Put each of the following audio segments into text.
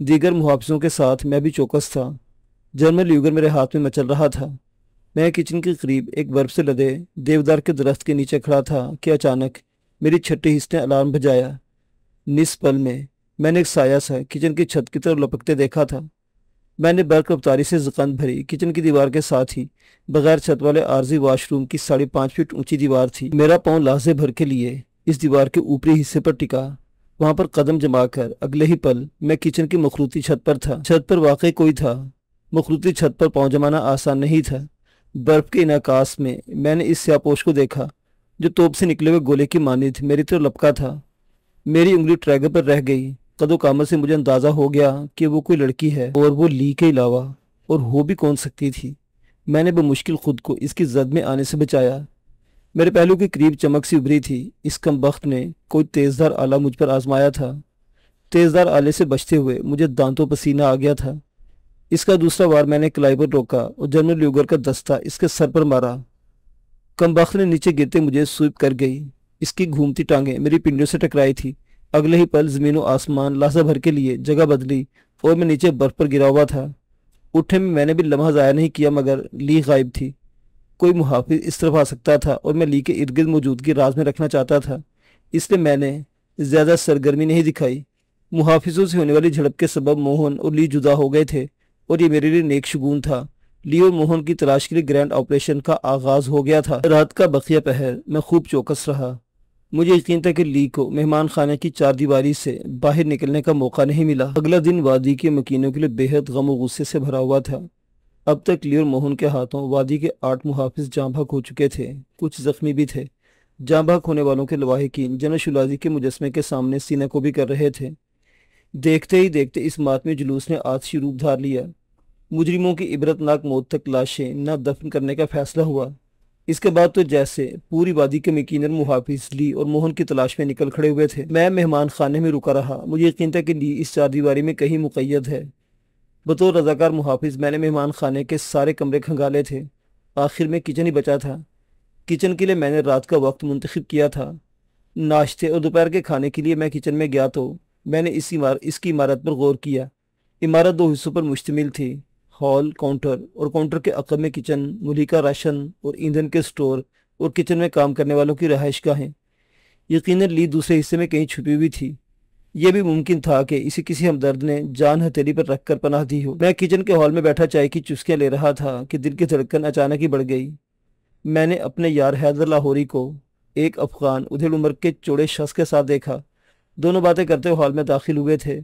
دیگر محافظوں کے ساتھ میں بھی چوکس تھا۔ جرمن لیوگر میرے ہاتھ میں مچل رہا تھا۔ میں کچن کے قریب ایک برف سے لدے دیودار کے درخت کے نیچے کھڑا تھا کہ اچانک میری چھٹے حصے نے الارم بجایا۔ نصف پل میں نے ایک سایہ سا کچن کی چھت کی طرف لپکتے دیکھا تھا۔ میں نے برق رفتاری سے زکند بھری کچن کی دیوار کے ساتھ ہی بغیر چھت والے عارضی واش روم کی 5.5 فٹ اونچی دیوار تھی۔ میرا پاؤں لحظے بھر کے لیے اس دیوار کے اوپری حصے پر ٹکا۔ وہاں پر قدم جما کر اگلے ہی پل میں کچن کی مخروطی چھت پر تھا۔ چھت پر واقعی کوئی تھا۔ مخروطی چھت پر پاؤں جمانا آسان نہیں تھا۔ برف کے انعکاس میں نے اس سیاپوش کو دیکھا جو توپ سے نکلے ہوئے گولے کی مانند میری طرف لپکا تھا۔ میری انگلی ٹریگر پر رہ گئی۔ قد و قامت سے مجھے اندازہ ہو گیا کہ وہ کوئی لڑکی ہے، اور وہ لی کے علاوہ اور ہو بھی کون سکتی تھی۔ میں نے بمشکل خود کو اس کی زد میں آنے سے بچایا۔ میرے پہلو کے قریب چمک سی ابھری تھی۔ اس کمبخت نے کوئی تیزدار آلہ مجھ پر آزمایا تھا۔ تیزدار آلے سے بچتے ہوئے مجھے دانتوں پسینہ آ گیا تھا۔ اس کا دوسرا وار میں نے کلائی پر روکا اور جنرل لیوگر کا دستہ اس کے سر پر مارا۔ کمبخت نے نیچے گرتے مجھے سویپ کر گئی۔ اس کی گھومتی ٹانگیں میری پنڈیوں سے ٹکرائی تھی۔ اگلے ہی پل زمین و آسمان لحظہ بھر کے لیے جگہ بدلی اور میں نیچے برف پر گرا ہوا تھا۔ اٹھنے میں نے بھی لمحہ ضائع نہیں کیا، مگر لی غائب تھی۔ کوئی محافظ اس طرف آ سکتا تھا اور میں لی کے ارد گرد موجودگی راز میں رکھنا چاہتا تھا، اس لیے میں نے زیادہ سرگرمی نہیں دکھائی۔ محافظوں سے ہونے والی جھڑپ کے سبب موہن اور لی جدا ہو گئے تھے اور یہ میرے لیے نیک شگون تھا۔ لی اور موہن کی تلاش کے لیے گرینڈ آپریشن کا آغاز ہو گیا تھا۔ رات کا بقیہ پہر میں خوب چوکس رہا۔ مجھے یقین تھا کہ لی کو مہمان خانے کی چار دیواری سے باہر نکلنے کا موقع نہیں ملا۔ اگلا دن وادی کے مکینوں کے لیے بے حد غم و غصے سے بھرا ہوا تھا۔ اب تک لی اور موہن کے ہاتھوں وادی کے 8 محافظ جاں بحق ہو چکے تھے، کچھ زخمی بھی تھے۔ جاں بحق ہونے والوں کے لواحقین جنرل شولازی کے مجسمے کے سامنے سینہ کو بھی کر رہے تھے۔ دیکھتے ہی دیکھتے اس ماتمی جلوس نے آتشی روپ دھار لیا۔ مجرموں کی عبرتناک موت تک لاشیں نہ دفن کرنے کا فیصلہ ہوا۔ اس کے بعد تو جیسے پوری وادی کے مکینر محافظ لی اور موہن کی تلاش میں نکل کھڑے ہوئے تھے۔ میں مہمان خانے میں رکا رہا۔ مجھے یقین تھا کہ لی اس چار دیواری میں کہیں مقید ہے۔ بطور رضاکار محافظ میں نے مہمان خانے کے سارے کمرے کھنگالے تھے۔ آخر میں کچن ہی بچا تھا۔ کچن کے لیے میں نے رات کا وقت منتخب کیا تھا۔ ناشتے اور دوپہر کے کھانے کے لیے میں کچن میں گیا تو میں نے اس کی عمارت پر غور کیا۔ عمارت 2 حصوں پر مشتمل تھی، ہال، کاؤنٹر، اور کاؤنٹر کے عقب میں کچن، ملحقہ راشن اور ایندھن کے سٹور اور کچن میں کام کرنے والوں کی رہائش گاہیں۔ یقیناً لی دوسرے حصے میں کہیں چھپی ہوئی تھی۔ یہ بھی ممکن تھا کہ اسے کسی ہمدرد نے جان ہتھیلی پر رکھ کر پناہ دی ہو۔ میں کچن کے ہال میں بیٹھا چائے کی چسکیاں لے رہا تھا کہ دل کی دھڑکن اچانک ہی بڑھ گئی۔ میں نے اپنے یار حیدر لاہوری کو ایک افغان ادھیڑ عمر کے چوڑے شخص کے ساتھ دیکھا۔ دونوں باتیں کرتے ہوئے ہال میں داخل ہوئے تھے۔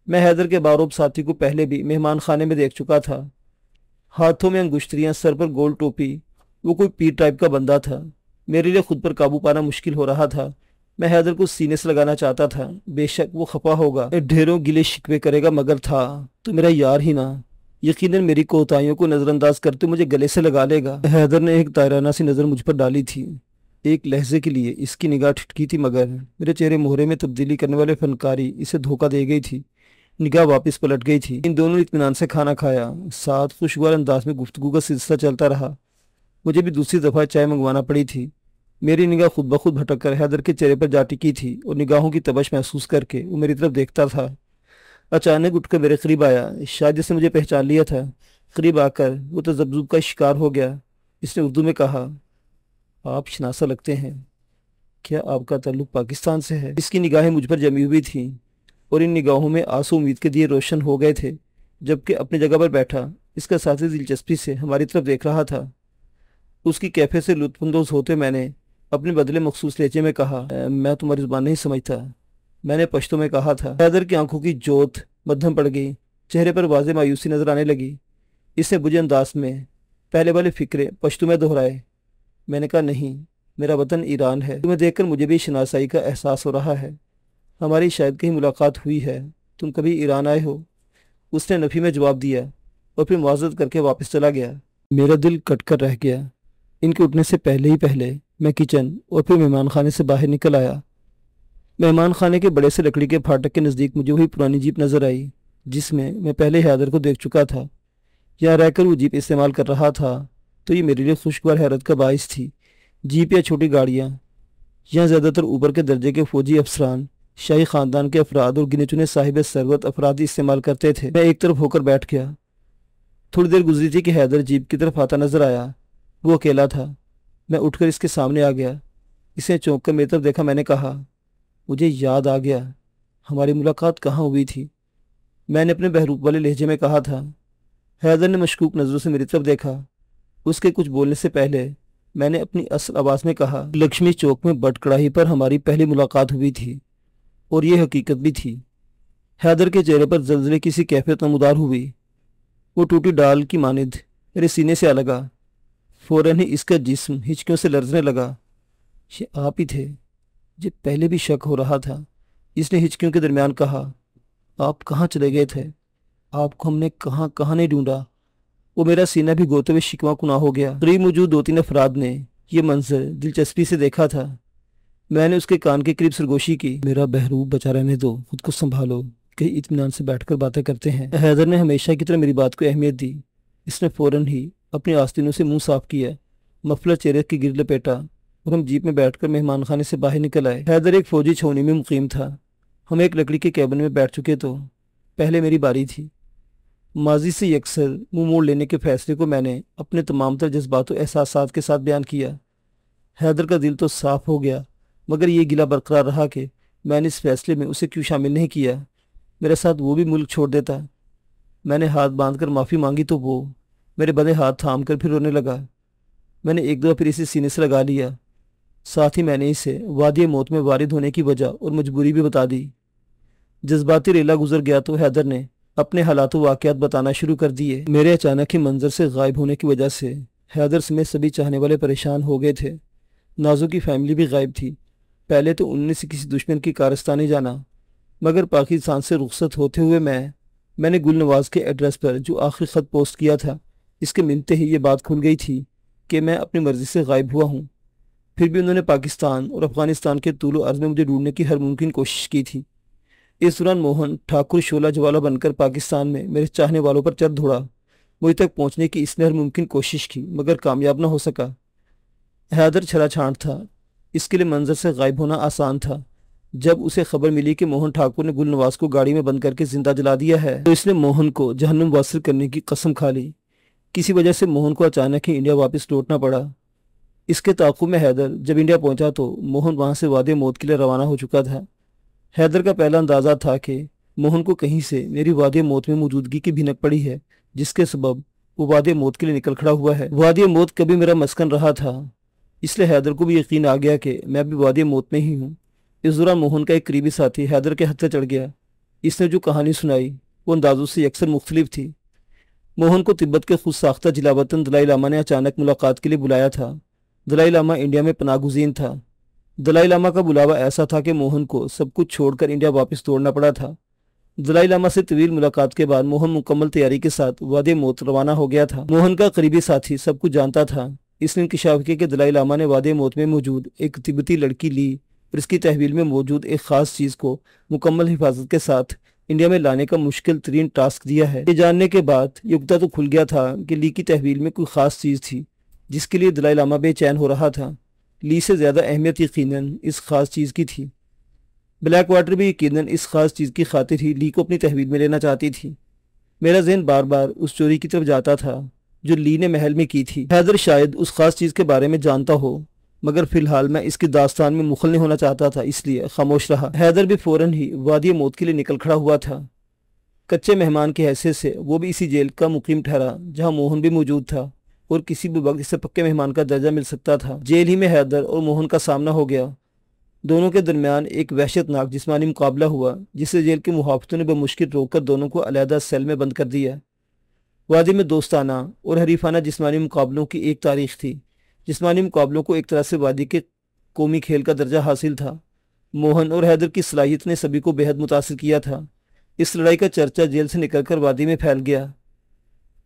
میں حیدر کے باروب ساتھی کو پہلے بھی مہمان خانے میں دیکھ چکا تھا۔ ہاتھوں میں انگشتریاں، سر پر گول ٹوپی، وہ کوئی پیر ٹائپ کا بندہ تھا۔ میرے لیے خود پر قابو پانا مشکل ہو رہا تھا۔ میں حیدر کو سینے سے لگانا چاہتا تھا۔ بے شک وہ خفا ہوگا، ڈھیروں گلے شکوے کرے گا، مگر تھا تو میرا یار ہی نہ۔ یقیناً میری کوتاہیوں کو نظر انداز کرتے مجھے گلے سے لگا لے گا۔ حیدر نے ایک طائرانہ سی نظر مجھ پر ڈالی تھی۔ ایک لہجے کے لیے اس کی نگاہ ٹھٹکی تھی، مگر میرے چہرے مہرے میں تبدیلی کرنے والے فنکاری اسے دھوکہ دے گئی تھی۔ نگاہ واپس پلٹ گئی تھی۔ ان دونوں نے اطمینان سے کھانا کھایا، ساتھ خوشگوار انداز میں گفتگو کا سلسلہ چلتا رہا۔ مجھے بھی دوسری دفعہ چائے منگوانا پڑی تھی۔ میری نگاہ خود بخود بھٹک کر حیدر کے چہرے پر جا ٹکی تھی اور نگاہوں کی تبش محسوس کر کے وہ میری طرف دیکھتا تھا۔ اچانک اٹھ کر میرے قریب آیا، شاید جس نے مجھے پہچان لیا تھا۔ قریب آ کر وہ تذبذب کا شکار ہو گیا۔ اس نے اردو میں کہا، آپ شناسا لگتے ہیں، کیا آپ کا تعلق پاکستان سے ہے؟ اس کی نگاہیں مجھ پر جمی ہوئی تھیں اور ان نگاہوں میں آنسو امید کے دیے روشن ہو گئے تھے، جبکہ اپنی جگہ پر بیٹھا اس کا ساتھی دلچسپی سے ہماری طرف دیکھ رہا تھا۔ اس کی کیفیت سے لطف اندوز ہوتے میں نے اپنے بدلے مخصوص لہجے میں کہا، میں تمہاری زبان نہیں سمجھتا۔ میں نے پشتو میں کہا تھا۔ حیدر کی آنکھوں کی جوت مدھم پڑ گئی، چہرے پر واضح مایوسی نظر آنے لگی۔ اس نے بجھے انداز میں پہلے والے فکرے پشتو میں دہرائے۔ میں نے کہا، نہیں، میرا وطن ایران ہے۔ تمہیں دیکھ کر مجھے بھی شناسائی کا احساس ہو رہا ہے۔ ہماری شاید کہیں ملاقات ہوئی ہے۔ تم کبھی ایران آئے ہو؟ اس نے نفی میں جواب دیا اور پھر معذرت کر کے واپس چلا گیا۔ میرا دل کٹ کر رہ گیا۔ ان کے اٹھنے سے پہلے میں کچن اور پھر مہمان خانے سے باہر نکل آیا۔ مہمان خانے کے بڑے سے لکڑی کے پھاٹک کے نزدیک مجھے وہی پرانی جیپ نظر آئی جس میں پہلے حیدر کو دیکھ چکا تھا۔ یہاں رہ کر وہ جیپ استعمال کر رہا تھا تو یہ میرے لیے خوشگوار حیرت کا باعث تھی۔ جیپ یا چھوٹی گاڑیاں، یہاں زیادہ تر اوپر کے درجے کے فوجی افسران شاہی خاندان کے افراد اور گنے چنے صاحب ثروت افراد استعمال کرتے تھے۔ میں ایک طرف ہو کر بیٹھ گیا۔ تھوڑی دیر گزری تھی کہ حیدر جیپ کی طرف آتا نظر آیا۔ وہ اکیلا تھا۔ میں اٹھ کر اس کے سامنے آ گیا۔ اس نے چونک کر میری طرف دیکھا۔ میں نے کہا، مجھے یاد آ گیا، ہماری ملاقات کہاں ہوئی تھی؟ میں نے اپنے بہروپ والے لہجے میں کہا تھا۔ حیدر نے مشکوک نظروں سے میری طرف دیکھا۔ اس کے کچھ بولنے سے پہلے میں نے اپنی اصل آواز میں کہا، لکشمی چوک میں بٹ کڑاہی پر ہماری پہلی ملاقات ہوئی تھی، اور یہ حقیقت بھی تھی۔ حیدر کے چہرے پر زلزلے کی سی کیفیت نمودار ہوئی۔ وہ ٹوٹی ڈال کی مانند میرے سینے سے آ لگا۔ فوراً ہی اس کا جسم ہچکیوں سے لرزنے لگا۔ یہ آپ ہی تھے؟ مجھے پہلے بھی شک ہو رہا تھا۔ اس نے ہچکیوں کے درمیان کہا، آپ کہاں چلے گئے تھے؟ آپ کو ہم نے کہاں کہاں نہیں ڈھونڈا۔ وہ میرا سینہ بھی گوتے ہوئے شکواں کنا ہو گیا۔ قریب موجود 2-3 افراد نے یہ منظر دلچسپی سے دیکھا تھا۔ میں نے اس کے کان کے قریب سرگوشی کی، میرا بہروپ بچا رہنے دو، خود کو سنبھالو، کہیں اطمینان سے بیٹھ کر باتیں کرتے ہیں۔ حیدر نے ہمیشہ کی طرح میری بات کو اہمیت دی۔ اس نے فوراً ہی اپنی آستینوں سے منہ صاف کیا، مفلر چہرے کی گرد لپیٹا، اور ہم جیپ میں بیٹھ کر مہمان خانے سے باہر نکل آئے۔ حیدر ایک فوجی چھاؤنی میں مقیم تھا۔ ہم ایک لکڑی کے کیبن میں بیٹھ چکے تو پہلے میری باری تھی۔ ماضی سے یکسر منہ موڑ لینے کے فیصلے کو میں نے اپنے تمام تر جذبات و احساسات کے ساتھ بیان کیا۔ حیدر کا دل تو صاف ہو گیا، مگر یہ گلہ برقرار رہا کہ میں نے اس فیصلے میں اسے کیوں شامل نہیں کیا۔ میرے ساتھ وہ بھی ملک چھوڑ دیتا۔ میں نے ہاتھ باندھ کر معافی مانگی تو وہ میرے بندے ہاتھ تھام کر پھر رونے لگا۔ میں نے ایک دفعہ پھر اسے سینے سے لگا لیا۔ ساتھ ہی میں نے اسے وادی موت میں وارد ہونے کی وجہ اور مجبوری بھی بتا دی۔ جذباتی ریلا گزر گیا تو حیدر نے اپنے حالات و واقعات بتانا شروع کر دیے۔ میرے اچانک ہی منظر سے غائب ہونے کی وجہ سے حیدر سمیت سبھی چاہنے والے پریشان ہو گئے تھے۔ نازو کی فیملی بھی غائب تھی۔ پہلے تو انہوں نے کسی دشمن کی کارستانی جانا، مگر پاکستان سے رخصت ہوتے ہوئے میں نے گل نواز کے ایڈریس پر جو آخری خط پوسٹ کیا تھا، اس کے ملتے ہی یہ بات کھل گئی تھی کہ میں اپنی مرضی سے غائب ہوا ہوں۔ پھر بھی انہوں نے پاکستان اور افغانستان کے طول و عرض میں مجھے ڈھونڈنے کی ہر ممکن کوشش کی تھی۔ اس دوران موہن ٹھاکر شعلہ جوالا بن کر پاکستان میں میرے چاہنے والوں پر چڑھ دوڑا۔ مجھ تک پہنچنے کی اس نے ہر ممکن کوشش کی، مگر کامیاب نہ ہو سکا۔ حیدر چھلا چھانٹ تھا، اس کے لیے منظر سے غائب ہونا آسان تھا۔ جب اسے خبر ملی کہ موہن ٹھاکر نے گل نواز کو گاڑی میں بند کر کے زندہ جلا دیا ہے تو اس نے موہن کو جہنم واصل کرنے کی قسم کھا لی۔ کسی وجہ سے موہن کو اچانک ہی انڈیا واپس لوٹنا پڑا۔ اس کے تعاقب میں حیدر جب انڈیا پہنچا تو موہن وہاں سے وادی موت کے لیے روانہ ہو چکا تھا۔ حیدر کا پہلا اندازہ تھا کہ موہن کو کہیں سے میری وادی موت میں موجودگی کی بھنک پڑی ہے، جس کے سبب وہ وادی موت کے لیے نکل کھڑا ہوا ہے۔ وادی موت کبھی میرا مسکن رہا تھا، اس لیے حیدر کو بھی یقین آ گیا کہ میں بھی وادی موت میں ہی ہوں۔ اس دوران موہن کا ایک قریبی ساتھی حیدر کے ہتھ سے چڑھ گیا۔ اس نے جو کہانی سنائی وہ اندازوں سے یکسر مختلف تھی۔ موہن کو تبت کے خود ساختہ جلا وطن دلائی لاما نے اچانک ملاقات کے لیے بلایا تھا۔ دلائی لاما انڈیا میں پناہ گزین تھا۔ دلائی لاما کا بلاوا ایسا تھا کہ موہن کو سب کچھ چھوڑ کر انڈیا واپس دوڑنا پڑا تھا۔ دلائی لاما سے طویل ملاقات کے بعد موہن مکمل تیاری کے ساتھ وادی موت روانہ ہو گیا تھا۔ موہن کا قریبی ساتھی سب کچھ جانتا تھا۔ اس نے انکشاف کیا کہ دلائی لاما نے وادی موت میں موجود ایک تبتی لڑکی لی اور اس کی تحویل میں موجود ایک خاص چیز کو مکمل حفاظت کے ساتھ انڈیا میں لانے کا مشکل ترین ٹاسک دیا ہے۔ یہ جاننے کے بعد یکتا تو کھل گیا تھا کہ لی کی تحویل میں کوئی خاص چیز تھی جس کے لیے دلائی لاما بے چین ہو رہا تھا۔ لی سے زیادہ اہمیت یقیناً اس خاص چیز کی تھی۔ بلیک واٹر بھی یقیناً اس خاص چیز کی خاطر ہی لی کو اپنی تحویل میں لینا چاہتی تھی۔ میرا ذہن بار بار اس چوری کی طرف جاتا تھا جو لی نے محل میں کی تھی۔ حیدر شاید اس خاص چیز کے بارے میں جانتا ہو، مگر فی الحال میں اس کی داستان میں مخل نہیں ہونا چاہتا تھا، اس لیے خاموش رہا۔ حیدر بھی فوراً ہی وادی موت کے لیے نکل کھڑا ہوا تھا۔ کچے مہمان کی حیثیت سے وہ بھی اسی جیل کا مقیم ٹھہرا جہاں موہن بھی موجود تھا، اور کسی بھی وقت اسے پکے مہمان کا درجہ مل سکتا تھا۔ جیل ہی میں حیدر اور موہن کا سامنا ہو گیا۔ دونوں کے درمیان ایک وحشت ناک جسمانی مقابلہ ہوا جسے جیل کے محافظوں نے بمشکل روک کر دونوں کو علیحدہ سیل میں بند کر دیا۔ وادی میں دوستانہ اور حریفانہ جسمانی مقابلوں کی ایک تاریخ تھی۔ جسمانی مقابلوں کو ایک طرح سے وادی کے قومی کھیل کا درجہ حاصل تھا۔ موہن اور حیدر کی صلاحیت نے سبھی کو بے حد متاثر کیا تھا۔ اس لڑائی کا چرچا جیل سے نکل کر وادی میں پھیل گیا۔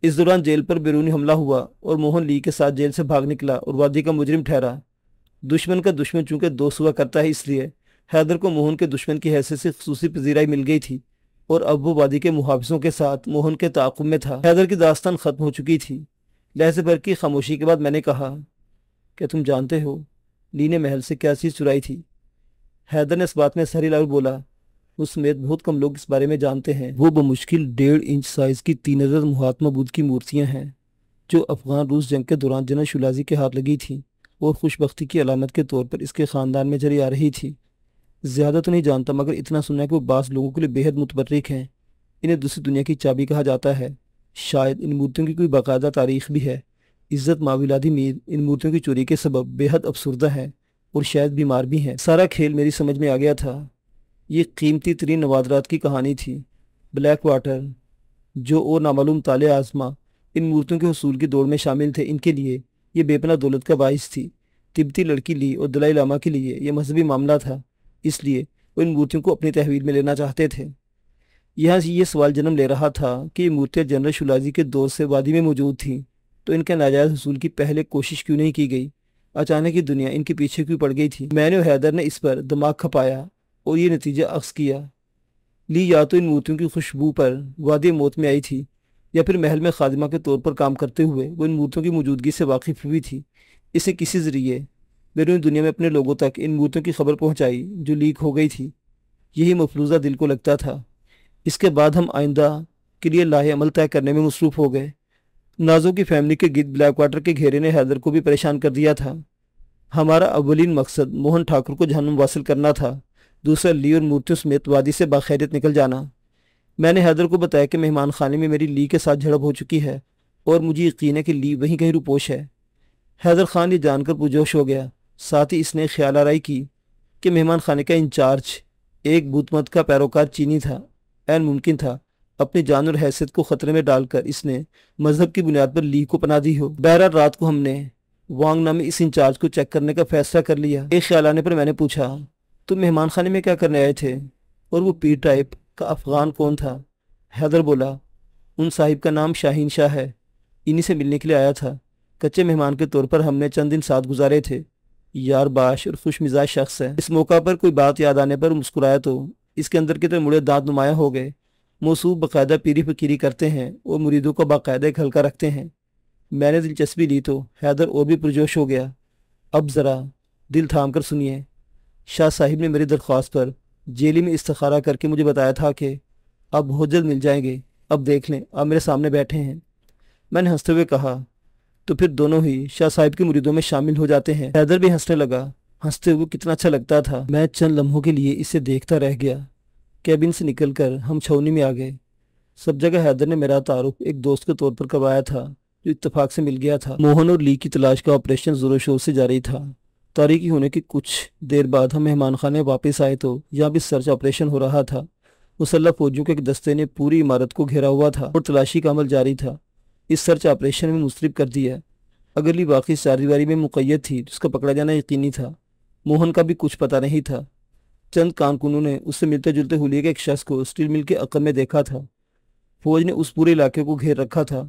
اس دوران جیل پر بیرونی حملہ ہوا اور موہن لی کے ساتھ جیل سے بھاگ نکلا اور وادی کا مجرم ٹھہرا۔ دشمن کا دشمن چونکہ دوست ہوا کرتا ہے، اس لیے حیدر کو موہن کے دشمن کی حیثیت سے خصوصی پذیرائی مل گئی تھی، اور اب وہ وادی کے محافظوں کے ساتھ موہن کے تعاقب میں تھا۔ حیدر کی داستان ختم ہو چکی تھی۔ لہجے بھر کی خاموشی کے بعد میں نے کہا، کیا تم جانتے ہو لی نے محل سے کیا چیز چرائی تھی؟ حیدر نے اس بات میں سر ہلا اور بولا، وہ سمیت بہت کم لوگ اس بارے میں جانتے ہیں۔ وہ بمشکل 1.5 انچ سائز کی 3 عدد مہاتما بدھ کی مورتیاں ہیں جو افغان روس جنگ کے دوران جنرل شولازی کے ہاتھ لگی تھیں اور خوش بختی کی علامت کے طور پر اس کے خاندان میں چلی آ رہی تھی۔ زیادہ تو نہیں جانتا مگر اتنا سنا ہے کہ وہ بعض لوگوں کے لیے بے حد متبرک ہیں۔ انہیں دوسری دنیا کی چابی کہا جاتا ہے۔ شاید ان مورتیوں کی کوئی باقاعدہ تاریخ بھی ہے۔ عزت ماولادی میر ان مورتیوں کی چوری کے سبب بے حد افسردہ ہے اور شاید بیمار بھی ہیں۔ سارا کھیل میری سمجھ میں آ گیا تھا۔ یہ قیمتی ترین نوادرات کی کہانی تھی۔ بلیک واٹر جو اور نامعلوم طالع آزما ان مورتیوں کے حصول کی دوڑ میں شامل تھے، ان کے لیے یہ بے پناہ دولت کا باعث تھی۔ تبتی لڑکی لی اور دلائی لاما کے لیے یہ مذہبی معاملہ تھا، اس لیے وہ ان مورتیوں کو اپنی تحویل میں لینا چاہتے تھے۔ یہاں سے یہ سوال جنم لے رہا تھا کہ یہ مورتیاں جنرل شولازی کے دور سے وادی میں موجود تھیں تو ان کے ناجائز حصول کی پہلے کوشش کیوں نہیں کی گئی؟ اچانک یہ دنیا ان کے پیچھے کیوں پڑ گئی تھی؟ میں نے اور حیدر نے اس پر دماغ کھپایا اور یہ نتیجہ اخذ کیا۔ لی یا تو ان مورتیوں کی خوشبو پر وادی موت میں آئی تھی یا پھر محل میں خادمہ کے طور پر کام کرتے ہوئے وہ ان مورتیوں کی موجودگی سے واقف ہوئی تھی۔ اسے کسی ذریعے بیرون دنیا میں اپنے لوگوں تک ان مورتیوں کی خبر پہنچائی جو لیک ہو گئی تھی۔ یہی مفروضہ دل کو لگتا تھا۔ اس کے بعد ہم آئندہ کے لیے لاہے عمل طے کرنے میں مصروف ہو گئے۔ نازو کی فیملی کے گرد بلیک واٹر کے گھیرے نے حیدر کو بھی پریشان کر دیا تھا۔ ہمارا اولین مقصد موہن ٹھاکر کو جہنم واصل کرنا تھا، دوسرا لی اور مورتیوں سمیت وادی سے باخیریت نکل جانا۔ میں نے حیدر کو بتایا کہ مہمان خانے میں میری لی کے ساتھ جھڑپ ہو چکی ہے اور مجھے یقین ہے کہ لی وہیں کہیں روپوش ہے۔ حیدر خان یہ جان کر پرجوش ہو گیا۔ ساتھ ہی اس نے خیال آرائی کی کہ مہمان خانے کا انچارج ایک بدھ مت کا پیروکار چینی تھا۔ عین ممکن تھا اپنی جان اور حیثیت کو خطرے میں ڈال کر اس نے مذہب کی بنیاد پر لی کو پناہ دی ہو۔ بہرحال رات کو ہم نے وانگ نامی اس انچارج کو چیک کرنے کا فیصلہ کر لیا۔ ایک خیال آنے پر میں نے پوچھا، تم مہمان خانے میں کیا کرنے آئے تھے اور وہ پی ٹائپ کا افغان کون تھا؟ حیدر بولا، ان صاحب کا نام شاہین شاہ ہے، انہی سے ملنے کے لیے آیا تھا۔ کچے مہمان کے طور پر ہم نے چند دن ساتھ گزارے تھے۔ یار باش اور خوش مزاج شخص ہے۔ اس موقع پر کوئی بات یاد آنے پر مسکرایا تو اس کے اندر کی طرح مڑے دانت نمایاں ہو گئے۔ موصوف باقاعدہ پیری فقیری کرتے ہیں اور مریدوں کا باقاعدہ ایک حلقہ رکھتے ہیں۔ میں نے دلچسپی لی تو حیدر اور بھی پرجوش ہو گیا۔ اب ذرا دل تھام کر سنیے، شاہ صاحب نے میری درخواست پر جیلی میں استخارہ کر کے مجھے بتایا تھا کہ اب بہت جلد مل جائیں گے۔ اب دیکھ لیں، آپ میرے سامنے بیٹھے ہیں۔ میں نے ہنستے ہوئے کہا، تو پھر دونوں ہی شاہ صاحب کے مریدوں میں شامل ہو جاتے ہیں۔ حیدر بھی ہنسنے لگا۔ ہنستے ہوئے کتنا اچھا لگتا تھا۔ میں چند لمحوں کے لیے اسے دیکھتا رہ گیا۔ کیبن سے نکل کر ہم چھاؤنی میں آ گئے۔ سب جگہ حیدر نے میرا تعارف ایک دوست کے طور پر کروایا تھا جو اتفاق سے مل گیا تھا۔ موہن اور لی کی تلاش کا آپریشن زور و شور سے جاری تھا۔ تاریکی ہونے کی کچھ دیر بعد ہم مہمان خانے واپس آئے تو یہاں بھی سرچ آپریشن ہو رہا تھا۔ مسلح فوجیوں کے ایک دستے نے پوری عمارت کو گھیرا ہوا تھا اور تلاشی کا عمل جاری تھا۔ اس سرچ آپریشن میں مصروف کر دیا۔ اگر لی باقی چاردیواری میں مقید تھی تو اس کا پکڑا جانا یقینی تھا۔ موہن کا بھی کچھ پتہ نہیں تھا۔ چند کارکنوں نے اس سے ملتے جلتے حلیے کے ایک شخص کو اسٹیل مل کے عقب میں دیکھا تھا۔ فوج نے اس پورے علاقے کو گھیر رکھا تھا۔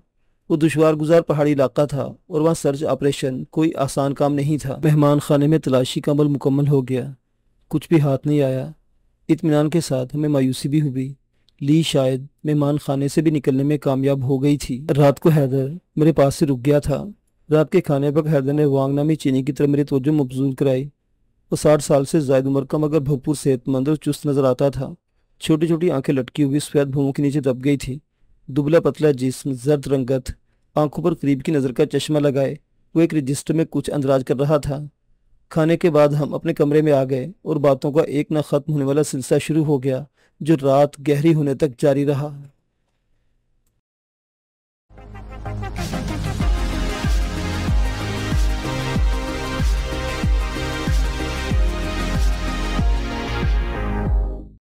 وہ دشوار گزار پہاڑی علاقہ تھا اور وہاں سرچ آپریشن کوئی آسان کام نہیں تھا۔ مہمان خانے میں تلاشی کا عمل مکمل ہو گیا، کچھ بھی ہاتھ نہیں آیا۔ اطمینان کے ساتھ ہمیں مایوسی بھی ہوئی، لی شاید مہمان خانے سے بھی نکلنے میں کامیاب ہو گئی تھی۔ رات کو حیدر میرے پاس سے رک گیا تھا۔ رات کے کھانے پر حیدر نے وانگ نامی چینی کی طرف میری توجہ مبذول کرائی۔ وہ 60 سال سے زائد عمر کا مگر بھرپور صحت مند اور چست نظر آتا تھا۔ چھوٹی چھوٹی آنکھیں لٹکی ہوئی سفید بھوموں کے نیچے دب گئی تھی۔ دبلا پتلا جسم، زرد رنگت، آنکھوں پر قریب کی نظر کا چشمہ لگائے وہ ایک رجسٹر میں کچھ اندراج کر رہا تھا۔ کھانے کے بعد ہم اپنے کمرے میں آ گئے اور باتوں کا ایک نہ ختم ہونے والا سلسلہ شروع ہو گیا جو رات گہری ہونے تک جاری رہا۔